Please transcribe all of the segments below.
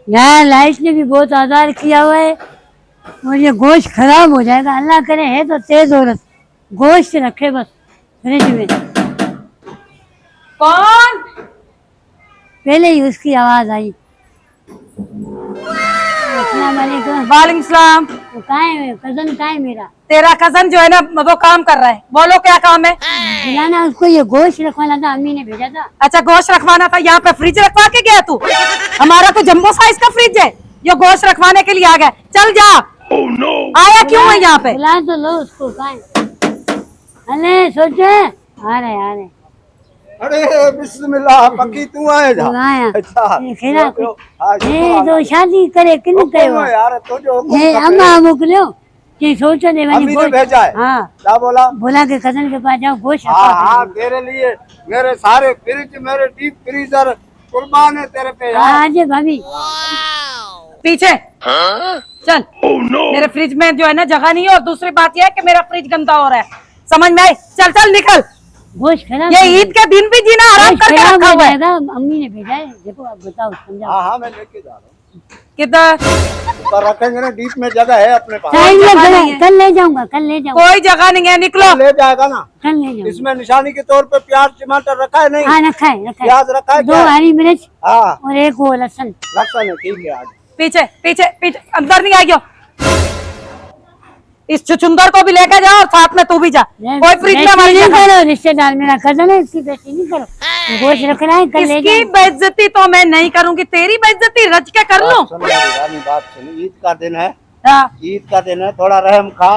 यार लाइट ने भी बहुत आज़ार किया हुआ है और ये गोश्त खराब हो जाएगा। अल्लाह करे है तो तेज औरत गोश्त रखे बस फ्रिज में। कौन? पहले ही उसकी आवाज आई। अस्सलाम वालेकुम। वालेकुम सलाम। तो कहाँ है कजन, कहाँ है मेरा? तेरा कजन जो है ना वो काम कर रहा है। बोलो क्या काम है? बुलाना उसको, ये गोश्त रखवाना था, अम्मी ने भेजा था। अच्छा गोश्त रखवाना था। यहाँ पे फ्रिज रखवा के गया तू? हमारा तो जम्बो साइज का फ्रिज है, ये गोश्त रखवाने के लिए आ गया। चल जा। आया क्यों है यहाँ पे? बुला तो लो उसको। कहाँ है? अरे सोचे आ रहे। अरे बिस्मिल्लाह, पक्की तू आए जा। आया अच्छा खेला हाँ, तो शादी करे किन कयो यार तो जो हे अम्मा मोकलियो कि सोचो ने अम्मी ने भेजा है। हाँ क्या बोला? बोला के कजन के पास जाओ गोश्त हाँ हाँ, तेरे लिए मेरे सारे फ्रिज, मेरे डीप फ्रीजर कुर्बान है तेरे पे यार। आज भाभी पीछे चल। मेरे फ्रिज में जो है ना जगह नहीं है, और दूसरी बात यह है कि मेरा फ्रिज गंदा हो रहा है। समझ में आई? चल चल निकल। गोश्त खराब ये ईद के दिन भी जीना आराम करके रखा हुआ है। अम्मी ने भेजा है, देखो आप बताओ समझाओ। हाँ हाँ, मैं लेके जा रहा हूँ। किधर? ऊपर रखेंगे ना, डीप में जगह है अपने पास। कल ले जाऊंगा, कल ले जाऊंगा। कोई जगह नहीं है, निकलो। ले जाएगा ना? कल ले जाऊंगा। इसमें निशानी के तौर पे प्याज टमाटर रखा है? नहीं हाँ रखा है प्याज रखा है। 2 हरी मिर्च हाँ और 1 वो लहसुन। लहसुन है, ठीक है। आज पीछे पीछे पीछे, अंदर नहीं आएगी। इस चुचुंदर को भी लेकर जाओ और साथ में तू भी जा। कोई फ्रिज में हमारी नहीं जगह। करो, रिश्तेदार मेरा कजन है, इसकी बेइज्जती नहीं करो। गोश्त रख रहा है, कल ले इसकी जाओ। बेइज्जती तो मैं नहीं करूंगी, तेरी बेइज्जती रच के कर लूं। सुन मेरी रानी, बात सुन। ईद का दिन है, हाँ। ईद का दिन है, थोड़ा रहम खा।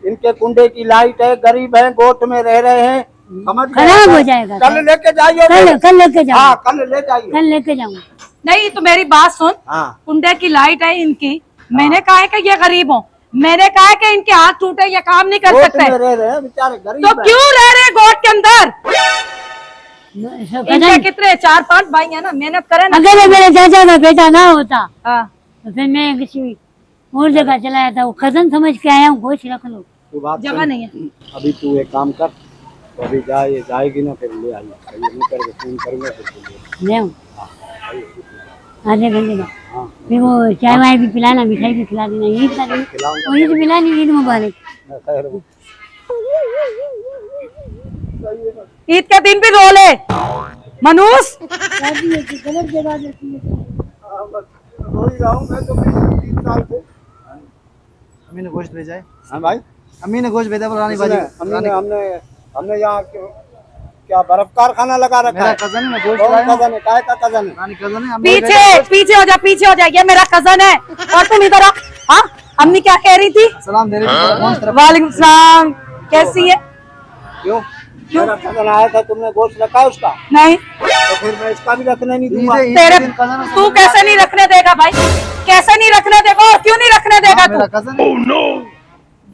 इनके कुंडे की लाइट है, गरीब है, गोट में रह रहे हैं, समझ गए? खराब हो जाएगा। कल लेके जाइए। कल लेके जाऊंगा। हाँ कल ले जाइए। कल लेके जाऊंगा। नहीं तो मेरी बात सुन। हाँ कुंडे की लाइट है इनकी, मैंने कहा है कि ये गरीब हो, मैंने कहा है कि इनके हाथ टूटे, ये काम नहीं कर गोट सकते। में रह रहे हैं बेचारे, गरीब तो हैं। क्यों रह रहे गोट के अंदर? इनके कजन, कितने 4-5 भाई है ना, मेहनत करे ना। अगर मेरे चाचा का बेटा ना होता हाँ। तो फिर मैं किसी और जगह चला जाता। वो कजन समझ के आया हूँ, गोश्त रख लो। तू बात जगह सुन। नहीं है। अभी तू एक काम कर, तो अभी जाएगी ना, फिर ले आइए। नहीं करके फोन करूंगा फिर ले आऊँ आधे घंटे में। हाँ फिर वो चाय वाय भी पिलाना, मिठाई भी खिला देना। ईद का दिन खिलाऊंगा। वही तो मिलानी। ईद मुबारक। खैर वो। ईद के दिन भी रो ले मनूस। गलत जगह देती है। हाँ, बस रो ही रहा हूँ मैं तो 3 साल से। अम्मी ने गोश्त भेजा है। हाँ भाई, अम्मी ने गोश्त भेजा रानी बाजी। हमने यहाँ क्या बर्फ कारखाना लगा रखा मेरा है। कजन है, मैं गोश्त कौन लाया हूँ। कजन है? काय का कजन है? रानी कजन है। अम्मी ने पीछे पीछे हो जा, पीछे हो जा, ये मेरा कजन है। और तुम इधर आओ। हाँ अम्मी क्या कह रही थी? सलाम दे रही थी गोश्त रख। वालेकुम सलाम। कैसी है? क्यों? मेरा कजन आया था, तुमने गोश्त रखा है उसका? नहीं तो फिर मैं इसका भी रखने नहीं दूंगा। ईद तेरे के दिन कजन है, तू कैसे नहीं रखने देगा भाई? कैसे नहीं रखने देगा और क्यों नहीं रखने देगा मेरा तू? कजन है।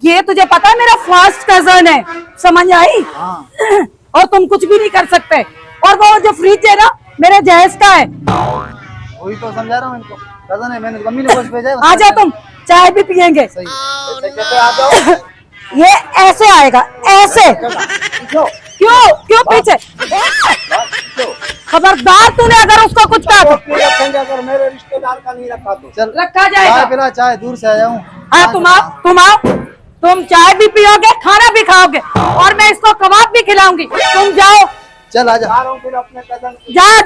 ये तुझे पता है मेरा फर्स्ट कजन है, समझ आई? हाँ और तुम कुछ भी नहीं कर सकते। और वो जो फ्रिज है ना मेरे जहेज का है। वही तो समझा रहा हूँ इनको। कजन है, मैंने अम्मी ने गोश्त भेजा है। आ जाओ, तुम चाय भी पियेंगे। सही। ऐसे कैसे आ जाओ? ये ऐसे आएगा, ऐसे। क्यों? क्यों क्यों पीछे? खबरदार तूने अगर उसको कुछ कहा तो नहीं रखेंगे, अगर मेरे रिश्तेदार का नहीं रखा तो। चल रखा चाय जाएगा। पिला, चाय दूर से आया हूँ। हाँ तुम आओ, तुम आओ। तुम चाय भी पियोगे, खाना भी खाओगे, और मैं इसको कबाब भी खिलाऊंगी। तुम जाओ, चल आजा। जा रहा हूँ फिर अपने कजन को। जाओ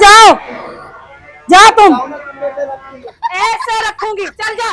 जाओ तुम। तुम लेके रखूंगा। ऐसे रखूंगी, चल जा।